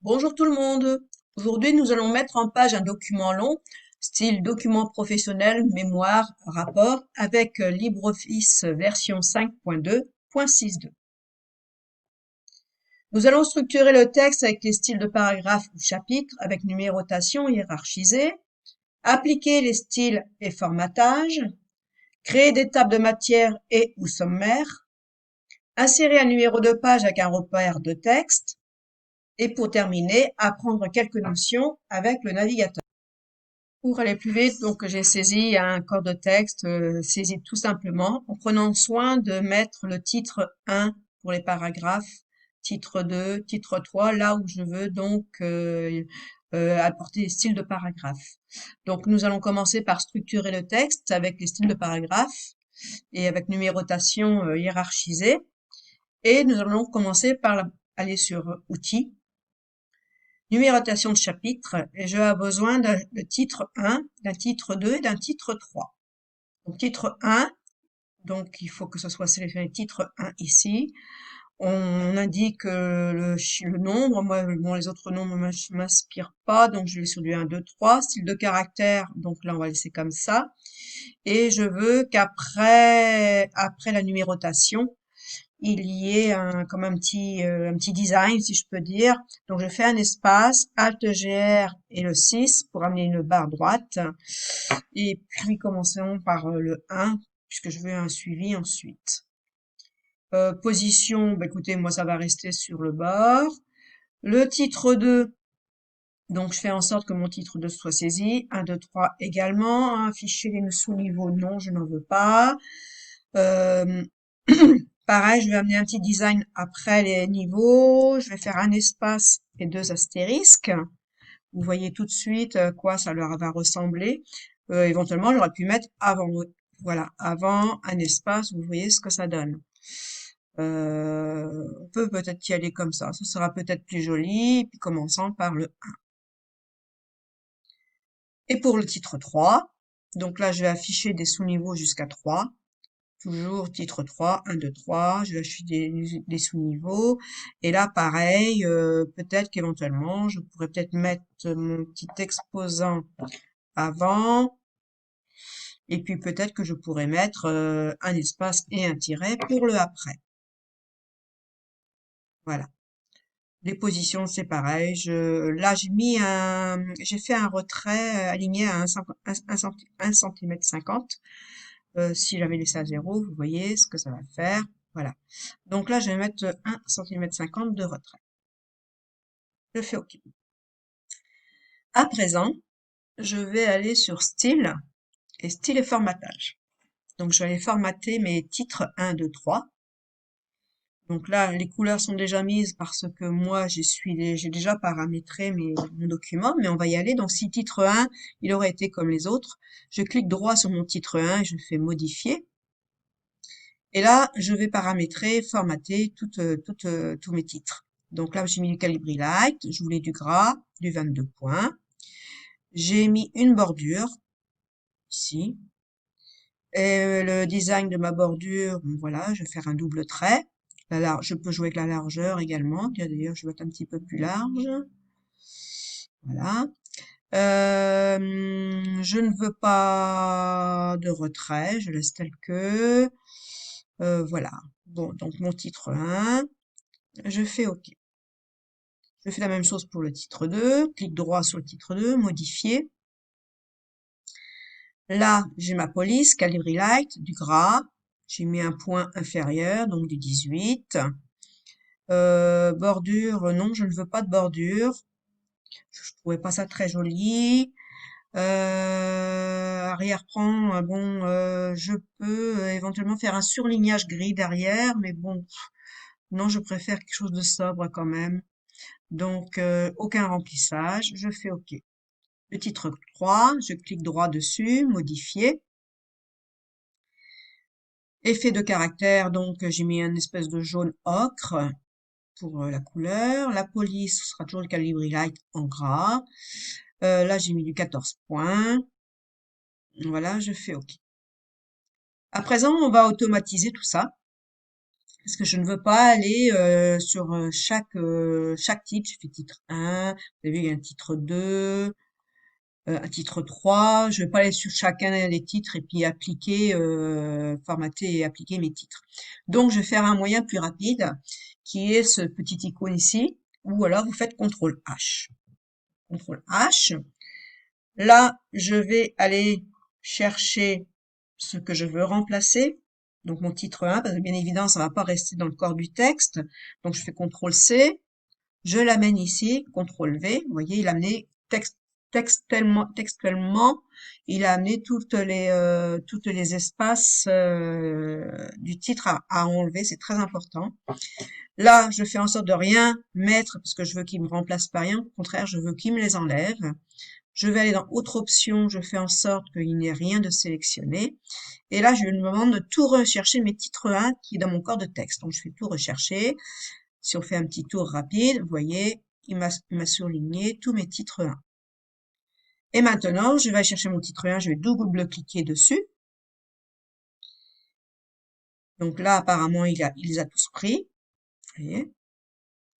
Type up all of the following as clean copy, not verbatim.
Bonjour tout le monde. Aujourd'hui, nous allons mettre en page un document long, style document professionnel, mémoire, rapport, avec LibreOffice version 5.2.6.2. Nous allons structurer le texte avec les styles de paragraphes ou chapitres, avec numérotation hiérarchisée, appliquer les styles et formatage, créer des tables de matière et ou sommaire, insérer un numéro de page avec un repère de texte, et pour terminer, apprendre quelques notions avec le navigateur. Pour aller plus vite, donc j'ai saisi un corps de texte, saisi tout simplement en prenant soin de mettre le titre 1 pour les paragraphes, titre 2, titre 3, là où je veux donc apporter des styles de paragraphes. Donc nous allons commencer par structurer le texte avec les styles de paragraphes et avec numérotation hiérarchisée. Et nous allons commencer par aller sur outils, numérotation de chapitres, et je vais besoin d'un titre 1, d'un titre 2 et d'un titre 3. Donc titre 1, donc il faut que ce soit sélectionné titre 1 ici. On indique le nombre. Moi, bon, les autres nombres ne m'inspirent pas, donc je vais sur du 1, 2, 3. Style de caractère, donc là on va laisser comme ça. Et je veux après la numérotation, il y ait comme un petit design, si je peux dire. Donc, je fais un espace, Alt-GR et le 6 pour amener une barre droite. Et puis, commençons par le 1, puisque je veux un suivi ensuite. Position, bah, écoutez, moi, ça va rester sur le bord. Le titre 2, donc je fais en sorte que mon titre 2 soit saisi. 1, 2, 3 également. Afficher les sous-niveaux, non, je n'en veux pas. Euh, Pareil, je vais amener un petit design après les niveaux. Je vais faire un espace et deux astérisques. Vous voyez tout de suite quoi ça leur va ressembler. Éventuellement, j'aurais pu mettre avant. Voilà, avant un espace, vous voyez ce que ça donne. On peut peut-être y aller comme ça. Ce sera peut-être plus joli. Puis commençant par le 1. Et pour le titre 3, donc là, je vais afficher des sous-niveaux jusqu'à 3. Toujours titre 3, 1, 2, 3, je lâche des sous-niveaux. Et là, pareil, peut-être qu'éventuellement, je pourrais peut-être mettre mon petit exposant avant. Et puis peut-être que je pourrais mettre un espace et un tiret pour le après. Voilà. Les positions, c'est pareil. Là, j'ai fait un retrait aligné à 1 cm 50. Si j'avais laissé à 0, vous voyez ce que ça va faire. Voilà. Donc là, je vais mettre 1 cm 50 de retrait. Je fais OK. À présent, je vais aller sur style et formatage. Donc, je vais aller formater mes titres 1, 2, 3. Donc là, les couleurs sont déjà mises parce que moi, j'ai déjà paramétré mon document, mais on va y aller. Donc, si titre 1, il aurait été comme les autres, je clique droit sur mon titre 1 et je fais modifier. Et là, je vais paramétrer, formater tous mes titres. Donc là, j'ai mis du Calibri Light, je voulais du gras, du 22 points. J'ai mis une bordure, ici. Et le design de ma bordure, bon, voilà, je vais faire un double trait. Je peux jouer avec la largeur également. D'ailleurs, je vais être un petit peu plus large. Voilà. Je ne veux pas de retrait, je laisse tel que. Voilà. Bon, donc mon titre 1, je fais OK. Je fais la même chose pour le titre 2, clic droit sur le titre 2, modifier. Là, j'ai ma police, Calibri Light, du gras. J'ai mis un point inférieur, donc du 18. Bordure, non, je ne veux pas de bordure. Je trouvais pas ça très joli. Arrière-plan, bon, je peux éventuellement faire un surlignage gris derrière, mais bon, non, je préfère quelque chose de sobre quand même. Donc, aucun remplissage, je fais OK. Le titre 3, je clique droit dessus, modifier. Effet de caractère, donc j'ai mis une espèce de jaune ocre pour la couleur. La police ce sera toujours le Calibri Light en gras. Là, j'ai mis du 14 points. Voilà, je fais OK. À présent, on va automatiser tout ça. Parce que je ne veux pas aller sur chaque titre. J'ai fait titre 1, vous avez vu, il y a un titre 2, un titre 3. Je ne vais pas aller sur chacun des titres et puis appliquer, formater et appliquer mes titres. Donc, je vais faire un moyen plus rapide qui est ce petit icône ici, ou alors vous faites CTRL H. CTRL H. Là, je vais aller chercher ce que je veux remplacer. Donc mon titre 1, parce que bien évidemment, ça ne va pas rester dans le corps du texte. Donc je fais CTRL C, je l'amène ici, CTRL V. Vous voyez, il a amené textuellement, il a amené toutes les espaces du titre à enlever. C'est très important. Là, je fais en sorte de rien mettre parce que je veux qu'il me remplace pas rien. Au contraire, je veux qu'il me les enlève. Je vais aller dans Autre option, je fais en sorte qu'il n'y ait rien de sélectionné. Et là, je lui demande de tout rechercher mes titres 1 qui est dans mon corps de texte. Donc, je fais tout rechercher. Si on fait un petit tour rapide, vous voyez, il m'a surligné tous mes titres 1. Et maintenant, je vais aller chercher mon titre 1, je vais double-cliquer dessus. Donc là, apparemment, il les a tous pris. Vous voyez.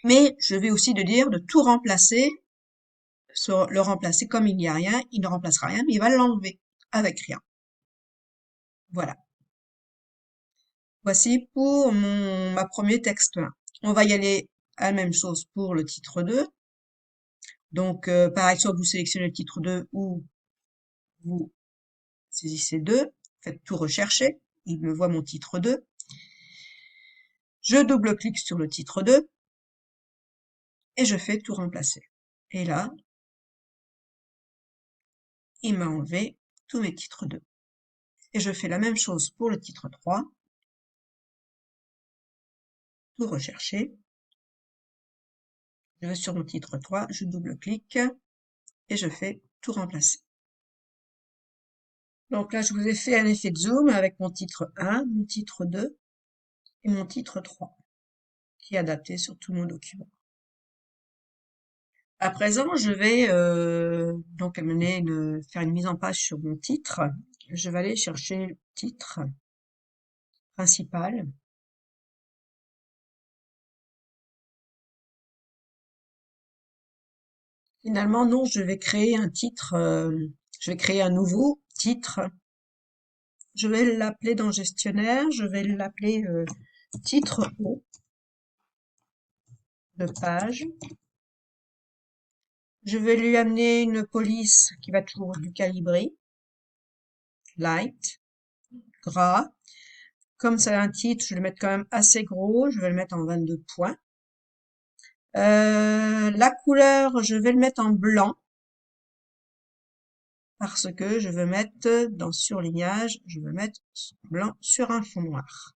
Mais je vais aussi dire de tout remplacer, le remplacer comme il n'y a rien. Il ne remplacera rien, mais il va l'enlever avec rien. Voilà. Voici pour ma premier texte 1. On va y aller à la même chose pour le titre 2. Donc, pareil, soit vous sélectionnez le titre 2 ou vous saisissez 2, faites tout rechercher, il me voit mon titre 2. Je double-clique sur le titre 2 et je fais tout remplacer. Et là, il m'a enlevé tous mes titres 2. Et je fais la même chose pour le titre 3. Tout rechercher. Je vais sur mon titre 3, je double-clique et je fais tout remplacer. Donc là, je vous ai fait un effet de zoom avec mon titre 1, mon titre 2 et mon titre 3, qui est adapté sur tout mon document. À présent, je vais donc faire une mise en page sur mon titre. Je vais aller chercher le titre principal. Finalement, non, je vais créer un titre, je vais créer un nouveau titre. Je vais l'appeler dans gestionnaire, je vais l'appeler titre haut de page. Je vais lui amener une police qui va toujours du calibrer, light, gras. Comme c'est un titre, je vais le mettre quand même assez gros, je vais le mettre en 22 points. La couleur, je vais le mettre en blanc parce que je veux mettre dans surlignage, je veux mettre blanc sur un fond noir.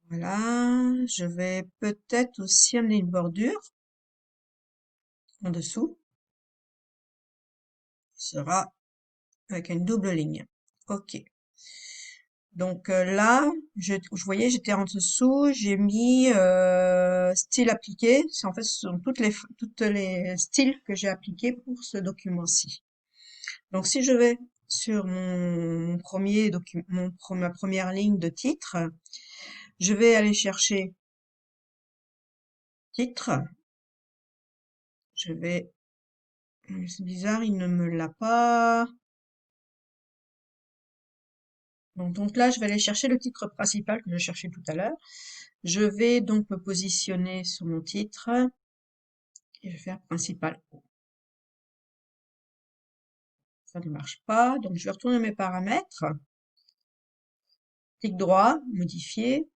Voilà, je vais peut-être aussi amener une bordure en dessous, qui sera avec une double ligne. Ok. Donc là, vous voyez, j'étais en dessous, j'ai mis style appliqué. En fait, ce sont toutes les styles que j'ai appliqués pour ce document-ci. Donc si je vais sur ma première ligne de titre, je vais aller chercher titre. Je vais, c'est bizarre, il ne me l'a pas. Donc là, je vais aller chercher le titre principal que je cherchais tout à l'heure. Je vais donc me positionner sur mon titre et je vais faire principal. Ça ne marche pas. Donc je vais retourner mes paramètres. Clic droit, modifier.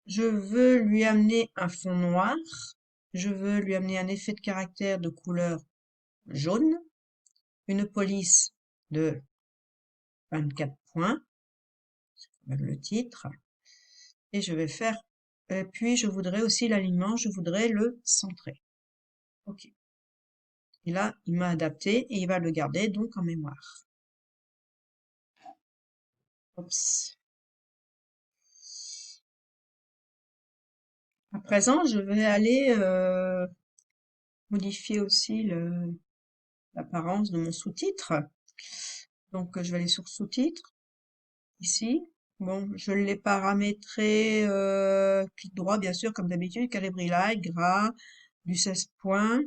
Je veux lui amener un fond noir. Je veux lui amener un effet de caractère de couleur jaune. Une police de 24 points. C'est quand même le titre. Et je vais faire, puis je voudrais aussi l'alignement, je voudrais le centrer. Ok. Et là, il m'a adapté et il va le garder donc en mémoire. Oups. À présent, je vais aller modifier aussi l'apparence de mon sous-titre. Donc, je vais aller sur sous-titres, ici. Bon, je l'ai paramétré, clic droit, bien sûr, comme d'habitude, calibri light, gras, du 16 points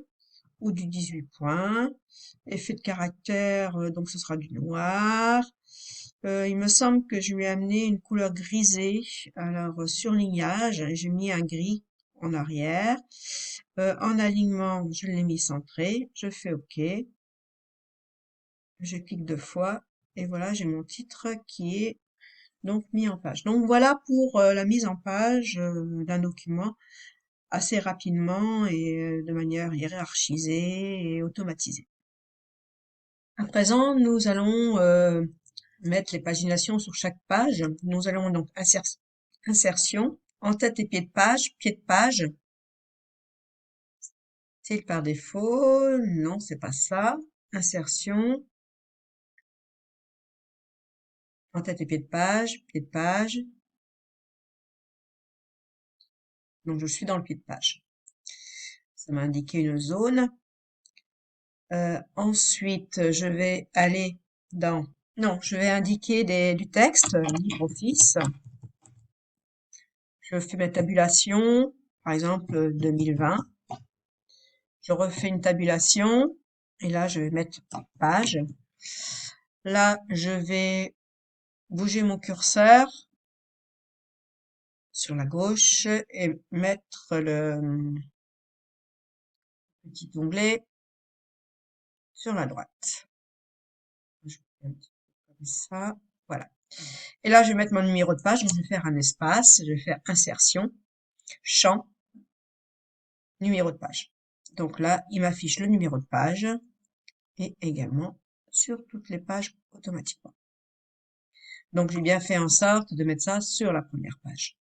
ou du 18 points. Effet de caractère, donc ce sera du noir. Il me semble que je lui ai amené une couleur grisée. Alors, surlignage, j'ai mis un gris en arrière. En alignement, je l'ai mis centré. Je fais OK. Je clique 2 fois. Et voilà, j'ai mon titre qui est donc mis en page. Donc voilà pour la mise en page d'un document assez rapidement et de manière hiérarchisée et automatisée. À présent, nous allons mettre les paginations sur chaque page. Nous allons donc insertion, en-tête et pied de page, style par défaut, non, c'est pas ça. Insertion, en-tête et pied de page. Donc je suis dans le pied de page. Ça m'a indiqué une zone. Ensuite, je vais aller dans... Non, je vais indiquer du texte, LibreOffice. Je fais ma tabulation, par exemple 2020. Je refais une tabulation et là, je vais mettre page. Là, je vais bouger mon curseur sur la gauche et mettre le petit onglet sur la droite. Je fais un petit peu comme ça, voilà. Et là, je vais mettre mon numéro de page, donc je vais faire un espace, je vais faire insertion, champ, numéro de page. Donc là, il m'affiche le numéro de page et également sur toutes les pages automatiquement. Donc j'ai bien fait en sorte de mettre ça sur la première page.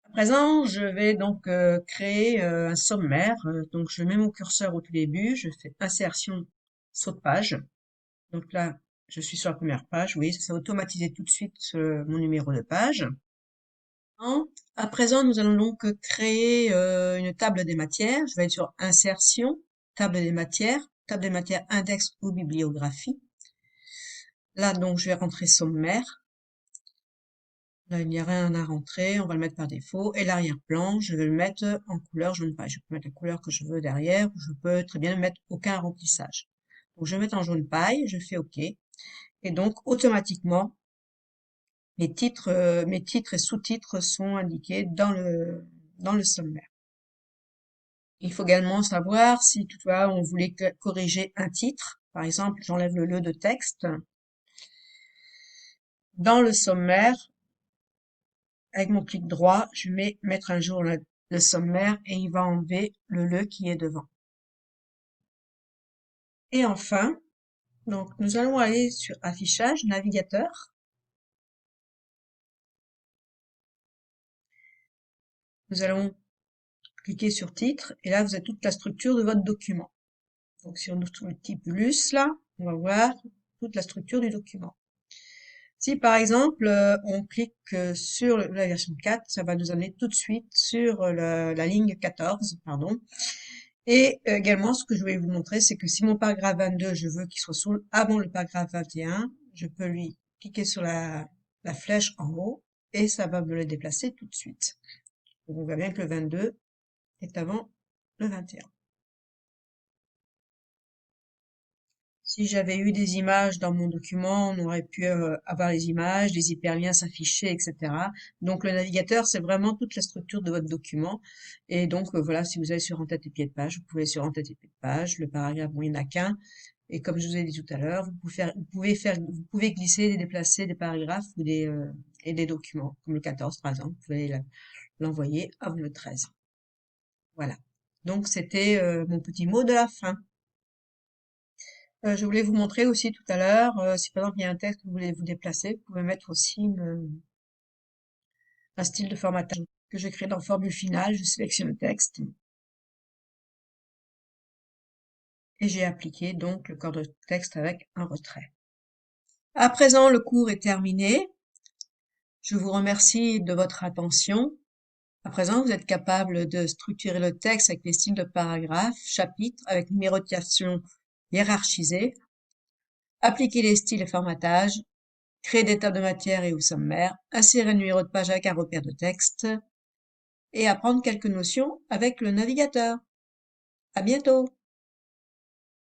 À présent, je vais donc créer un sommaire. Donc je mets mon curseur au tout début, je fais insertion, saut de page. Donc là, je suis sur la première page. Oui, ça s'est automatisé tout de suite mon numéro de page. À présent, nous allons donc créer une table des matières. Je vais être sur insertion, table des matières index ou bibliographie. Là, donc, je vais rentrer sommaire. Là, il n'y a rien à rentrer, on va le mettre par défaut. Et l'arrière-plan, je vais le mettre en couleur jaune page. Je peux mettre la couleur que je veux derrière, ou je peux très bien mettre aucun remplissage. Donc, je vais mettre en jaune paille, je fais OK. Et donc, automatiquement, mes titres et sous-titres sont indiqués dans le sommaire. Il faut également savoir si toutefois on voulait corriger un titre. Par exemple, j'enlève le le de texte. Dans le sommaire, avec mon clic droit, je vais mettre un jour le sommaire et il va enlever le qui est devant. Et enfin, donc nous allons aller sur affichage, navigateur. Nous allons cliquer sur titre et là vous avez toute la structure de votre document. Donc sur notre petit plus là, on va voir toute la structure du document. Si par exemple on clique sur la version 4, ça va nous amener tout de suite sur la ligne 14, pardon. Et également, ce que je voulais vous montrer, c'est que si mon paragraphe 22, je veux qu'il soit avant le paragraphe 21, je peux lui cliquer sur la flèche en haut et ça va me le déplacer tout de suite. Donc on voit bien que le 22 est avant le 21. Si j'avais eu des images dans mon document, on aurait pu avoir les images, des hyperliens s'afficher, etc. Donc le navigateur, c'est vraiment toute la structure de votre document. Et donc voilà, si vous allez sur en-tête et pied de page, vous pouvez sur en-tête et pied de page, le paragraphe, bon, il n'y en a qu'un. Et comme je vous ai dit tout à l'heure, vous pouvez glisser et déplacer des paragraphes ou et des documents, comme le 14 par exemple, vous pouvez l'envoyer avant le 13. Voilà. Donc c'était mon petit mot de la fin. Je voulais vous montrer aussi tout à l'heure, si par exemple il y a un texte que vous voulez vous déplacer, vous pouvez mettre aussi un style de formatage que j'ai créé dans Formule Finale. Je sélectionne le texte et j'ai appliqué donc le corps de texte avec un retrait. À présent, le cours est terminé. Je vous remercie de votre attention. À présent, vous êtes capable de structurer le texte avec les styles de paragraphes, chapitres, avec numérotation hiérarchisée, appliquer les styles et formatages, créer des tables de matière et ou sommaire, insérer un numéro de page avec un repère de texte et apprendre quelques notions avec le navigateur. À bientôt!